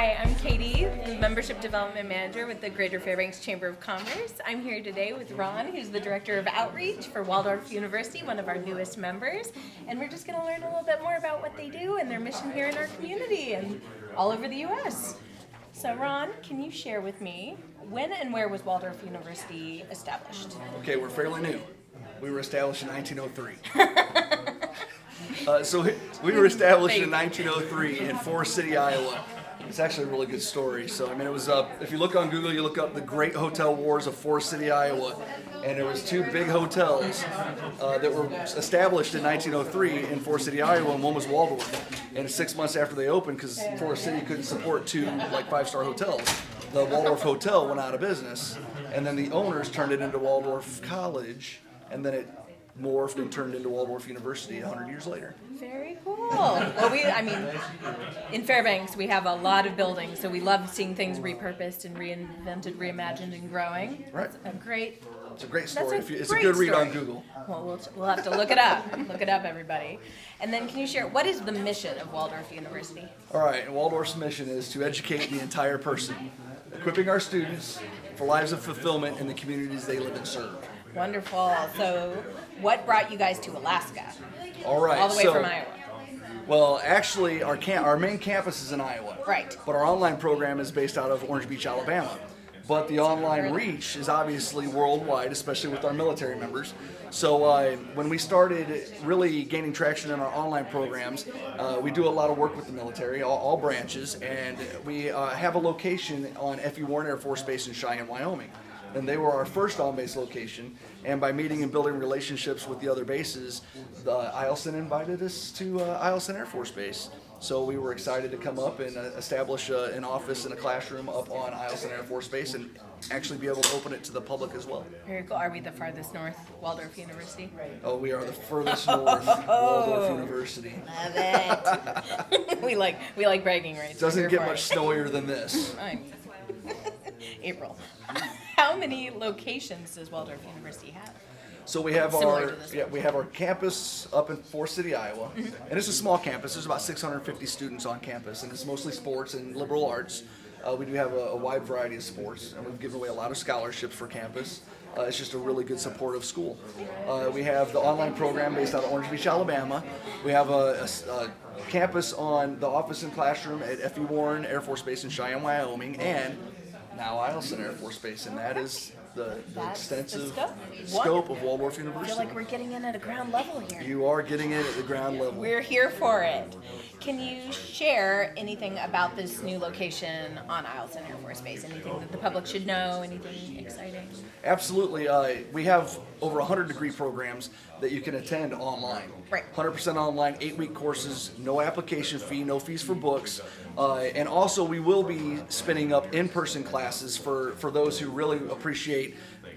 Hi, I'm Katie, the Membership Development Manager with the Greater Fairbanks Chamber of Commerce. I'm here today with Ron, who's the Director of Outreach for Waldorf University, one of our newest members. And we're just going to learn a little bit more about what they do and their mission here in our community and all over the U.S. So Ron, can you share with me, when and where was Waldorf University established? Okay, we're fairly new. We were established in 1903. So we were established in 1903 in Forest City, Iowa. It's actually a really good story. So, I mean, it was, if you look on Google, you look up the Great Hotel Wars of Forest City, Iowa, and there was two big hotels that were established in 1903 in Forest City, Iowa, and one was Waldorf. And 6 months after they opened, because Forest City couldn't support two, like, five-star hotels, the Waldorf Hotel went out of business, and then the owners turned it into Waldorf College, and then it morphed and turned into Waldorf University 100 years later. Very cool. Well, in Fairbanks, we have a lot of buildings, so we love seeing things repurposed and reinvented, reimagined, and growing. Right. It's a great story. It's a great good read story. on Google. Well, we'll have to look it up. Look it up, everybody. And then can you share, what is the mission of Waldorf University? All right, Waldorf's mission is to educate the entire person, equipping our students for lives of fulfillment in the communities they live and serve. Wonderful. So what brought you guys to Alaska? All right. All the way from Iowa. Well, actually, our main campus is in Iowa. Right. But our online program is based out of Orange Beach, Alabama. But the online reach is obviously worldwide, especially with our military members. So when we started really gaining traction in our online programs, we do a lot of work with the military, all branches, and we have a location on F.E. Warren Air Force Base in Cheyenne, Wyoming. And they were our first on-base location, and by meeting and building relationships with the other bases, Eielson invited us to Eielson Air Force Base. So we were excited to come up and establish an office and a classroom up on Eielson Air Force Base and actually be able to open it to the public as well. Very cool. Are we the farthest north, Waldorf University? Oh, we are the furthest north, Waldorf University. Love it. we like bragging rights. Doesn't get much snowier than this. April. How many locations does Waldorf University have? So we have we have our campus up in Forest City, Iowa, and it's a small campus. There's about 650 students on campus, and it's mostly sports and liberal arts. We do have a wide variety of sports, and we've given away a lot of scholarships for campus. It's just a really good supportive school. We have the online program based out of Orange Beach, Alabama. We have a campus on the office and classroom at F.E. Warren Air Force Base in Cheyenne, Wyoming, and now Eielson Air Force Base, and that is the extensive scope of Waldorf University. I feel like we're getting in at a ground level here. You are getting in at the ground level. We're here for it. Can you share anything about this new location on Eielson Air Force Base? Anything that the public should know? Anything exciting? Absolutely. We have over 100 degree programs that you can attend online. Right. 100% online, 8-week courses, no application fee, no fees for books. And also we will be spinning up in-person classes for those who really appreciate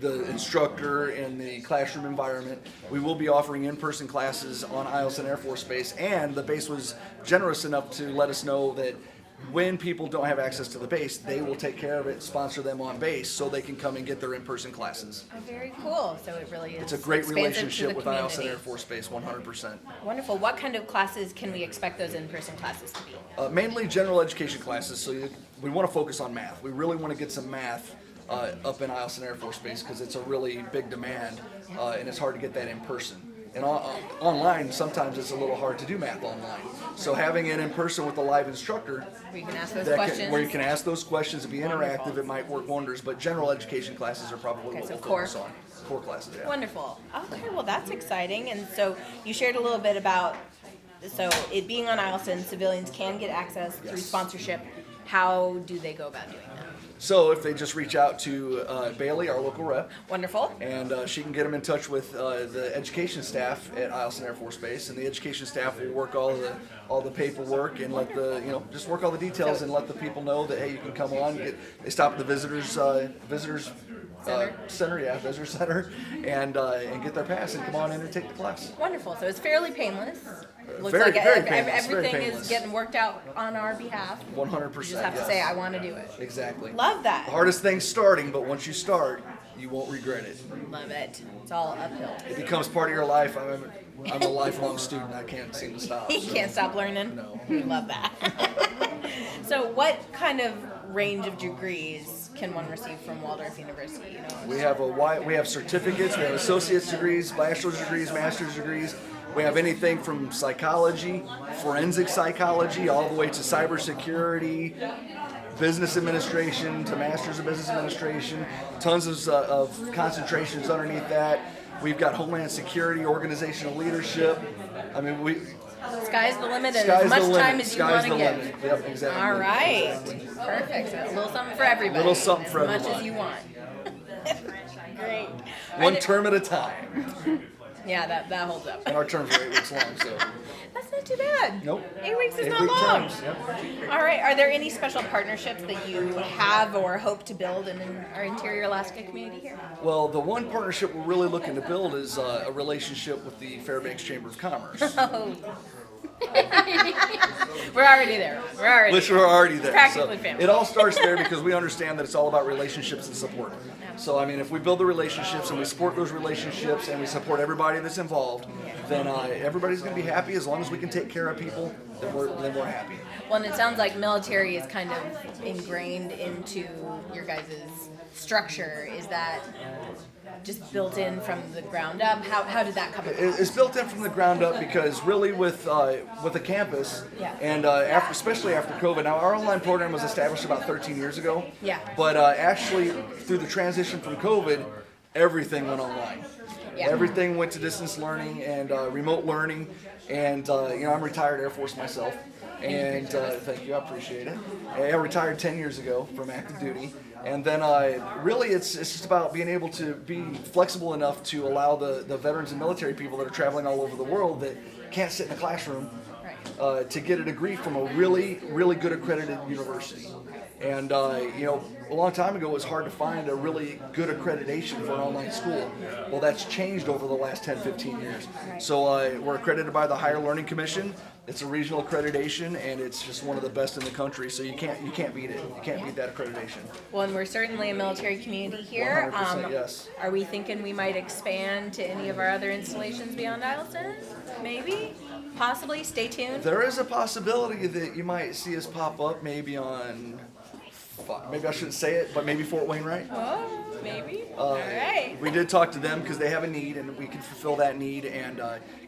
the instructor and the classroom environment. We will be offering in-person classes on Eielson Air Force Base, and the base was generous enough to let us know that when people don't have access to the base, they will take care of it, sponsor them on base so they can come and get their in-person classes. Oh, very cool. So it really is. It's a great expansive relationship to the with community. Eielson Air Force Base, 100%. Wonderful. What kind of classes can we expect those in-person classes to be? Mainly general education classes, so we want to focus on math. We really want to get some math up in Eielson Air Force Base because it's a really big demand, and it's hard to get that in person. And online, sometimes it's a little hard to do math online. So having it in person with a live instructor, where you can ask those questions, where you can ask those questions and be interactive, it might work wonders. But general education classes are probably what we'll focus on. Core classes, yeah. Wonderful. Okay, well that's exciting. And so you shared a little bit about, so it being on Eielson, civilians can get access through sponsorship. How do they go about doing that? So if they just reach out to Bailey, our local rep. Wonderful. And she can get them in touch with the education staff at Eielson Air Force Base, and the education staff will work all the paperwork and let just work all the details and let the people know that hey, you can come on. They stop at the visitors center, and get their pass and come on in and take the class. Wonderful. So it's fairly painless. Looks Very like painless, everything very is painless. getting worked out on our behalf. 100%. You just have to say, I want to do it. Exactly. Love that. The hardest thing's starting, but once you start, you won't regret it. Love it. It's all uphill. It becomes part of your life. I'm a lifelong student. I can't seem to stop. You can't stop learning? No. We love that. So what kind of range of degrees can one receive from Waldorf University? You know? We have certificates, we have associate's degrees, bachelor's degrees, master's degrees. We have anything from psychology, forensic psychology, all the way to cybersecurity, business administration, to master's of business administration. Tons of concentrations underneath that. We've got homeland security, organizational leadership. I mean, Sky's the limit, and as much time as you want to give. Yep, exactly. All right, perfect. So a little something for everybody. Little something for as everybody. much as you want. Great. One term at a time. Yeah, that holds up. And our terms are 8 weeks long, so. That's not too bad. Nope. 8 weeks is not 8-week long. terms, yep. All right. Are there any special partnerships that you have or hope to build in our interior Alaska community here? Well, the one partnership we're really looking to build is a relationship with the Fairbanks Chamber of Commerce. Oh. We're already there. Which we're already there. Practically So family. it all starts there because we understand that it's all about relationships and support. So, I mean, if we build the relationships and we support those relationships and we support everybody that's involved, then everybody's going to be happy. As long as we can take care of people, then we're happy. Well, and it sounds like military is kind of ingrained into your guys' structure. Is that just built in from the ground up? How did that come about? It's built in from the ground up because really with the campus and especially after COVID. Now our online program was established about 13 years ago. Yeah. But actually through the transition from COVID, everything went online. Yeah. Everything went to distance learning and remote learning. And I'm retired Air Force myself. And thank you, I appreciate it. I retired 10 years ago from active duty. And then really it's just about being able to be flexible enough to allow the veterans and military people that are traveling all over the world that can't sit in a classroom to get a degree from a really, really good accredited university. And, a long time ago it was hard to find a really good accreditation for an online school. Well, that's changed over the last 10, 15 years. So we're accredited by the Higher Learning Commission. It's a regional accreditation, and it's just one of the best in the country. So you can't beat it. You can't beat that accreditation. Well, and we're certainly a military community here. 100%, yes. Are we thinking we might expand to any of our other installations beyond Eielson? Maybe? Possibly? Stay tuned. There is a possibility that you might see us pop up maybe on, maybe I shouldn't say it, but maybe Fort Wainwright. Oh, maybe. All right. We did talk to them because they have a need and we can fulfill that need, and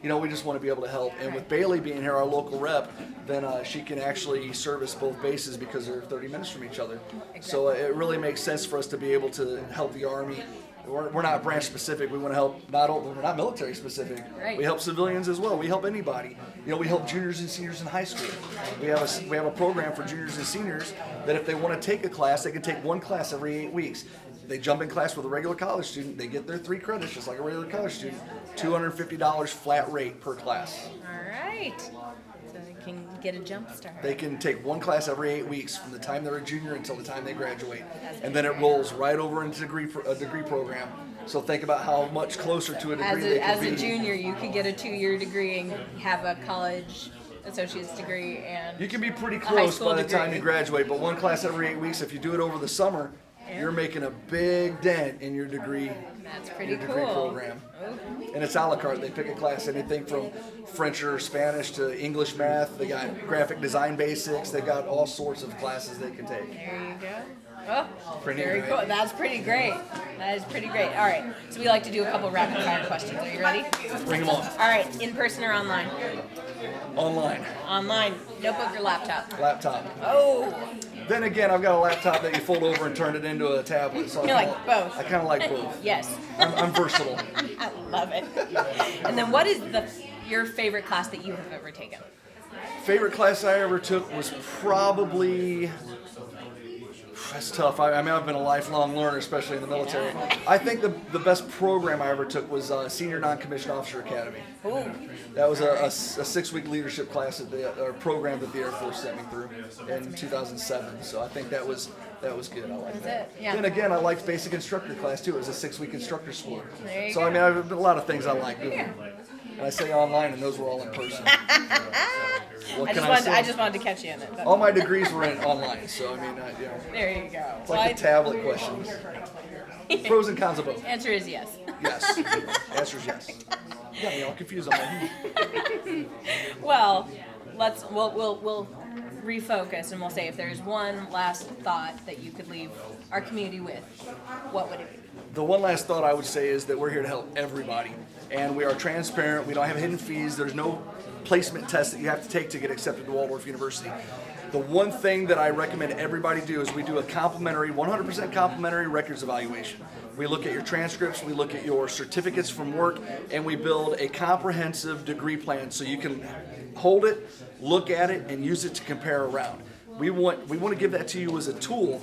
we just want to be able to help. And with Bailey being here, our local rep, then she can actually service both bases because they're 30 minutes from each other. Exactly. So it really makes sense for us to be able to help the Army. We're not branch specific. We want to help we're not military specific. Right. We help civilians as well. We help anybody. We help juniors and seniors in high school. We have a program for juniors and seniors that if they want to take a class, they can take one class every 8 weeks. They jump in class with a regular college student. They get their 3 credits just like a regular college student. $250 flat rate per class. All right. So they can get a jump start. They can take one class every 8 weeks from the time they're a junior until the time they graduate. And then it rolls right over into a degree program. So think about how much closer to a degree they can be. As a junior, you could get a 2-year degree and have a college associate's degree and You can be pretty high close school by the time degree. you graduate, but one class every 8 weeks, if you do it over the summer, you're making a big dent in your degree. That's pretty your degree cool. program. Ooh. And it's a la carte. They pick a class, anything from French or Spanish to English math. They got graphic design basics. They got all sorts of classes they can take. There you go. Oh, Pretty very great. cool. That's pretty great. That is pretty great. All right. So we like to do a couple rapid fire questions. Are you ready? Bring them on. All right. In person or online? Online. Online. Notebook or laptop? Laptop. Oh. Then again, I've got a laptop that you fold over and turn it into a tablet. So You like both? I kind of like both. Yes. I'm versatile. I love it. And then what is your favorite class that you have ever taken? Favorite class I ever took was probably, that's tough. I mean, I've been a lifelong learner, especially in the military. I think the best program I ever took was Senior Non-Commissioned Officer Academy. Ooh. That was a 6-week leadership class or program that the Air Force sent me through in 2007. So I think that was good. I like that. Yeah. Then again, I liked basic instructor class too. It was a 6-week instructor school. There you So go. I mean, I've a lot of things I like doing. And I say online, and those were all in person. What can I say? I just wanted to catch you in it. All my degrees were in online, so I mean, There you go. it's like the tablet questions. Pros and cons of both. Answer is yes. Yes. Answer is yes. You got me all confused on that. Well, we'll refocus, and we'll say if there's one last thought that you could leave our community with, what would it be? The one last thought I would say is that we're here to help everybody, and we are transparent. We don't have hidden fees. There's no placement test that you have to take to get accepted to Waldorf University. The one thing that I recommend everybody do is we do a complimentary, 100% complimentary records evaluation. We look at your transcripts, we look at your certificates from work, and we build a comprehensive degree plan so you can hold it, look at it, and use it to compare around. We want to give that to you as a tool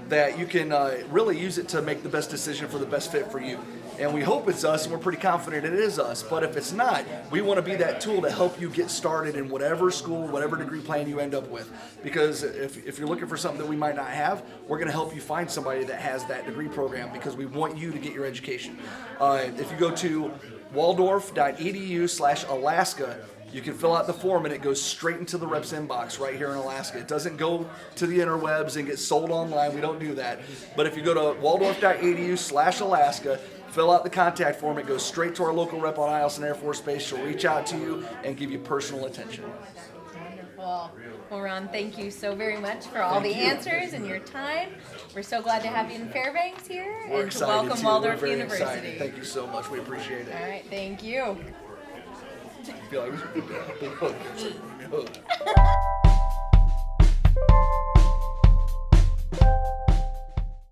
that you can really use it to make the best decision for the best fit for you. And we hope it's us, and we're pretty confident it is us. But if it's not, we want to be that tool to help you get started in whatever school, whatever degree plan you end up with. Because if you're looking for something that we might not have, we're going to help you find somebody that has that degree program because we want you to get your education. If you go to waldorf.edu/Alaska, you can fill out the form and it goes straight into the rep's inbox right here in Alaska. It doesn't go to the interwebs and get sold online. We don't do that. But if you go to waldorf.edu/Alaska, fill out the contact form, it goes straight to our local rep on Eielson Air Force Base. She'll reach out to you and give you personal attention. Wonderful. Well, Ron, thank you so very much for all the answers and your time. We're so glad to have you in Fairbanks here We're and to excited welcome too. Waldorf We're very University. excited. Thank you so much. We appreciate it. All right, thank you. I feel like we should do that.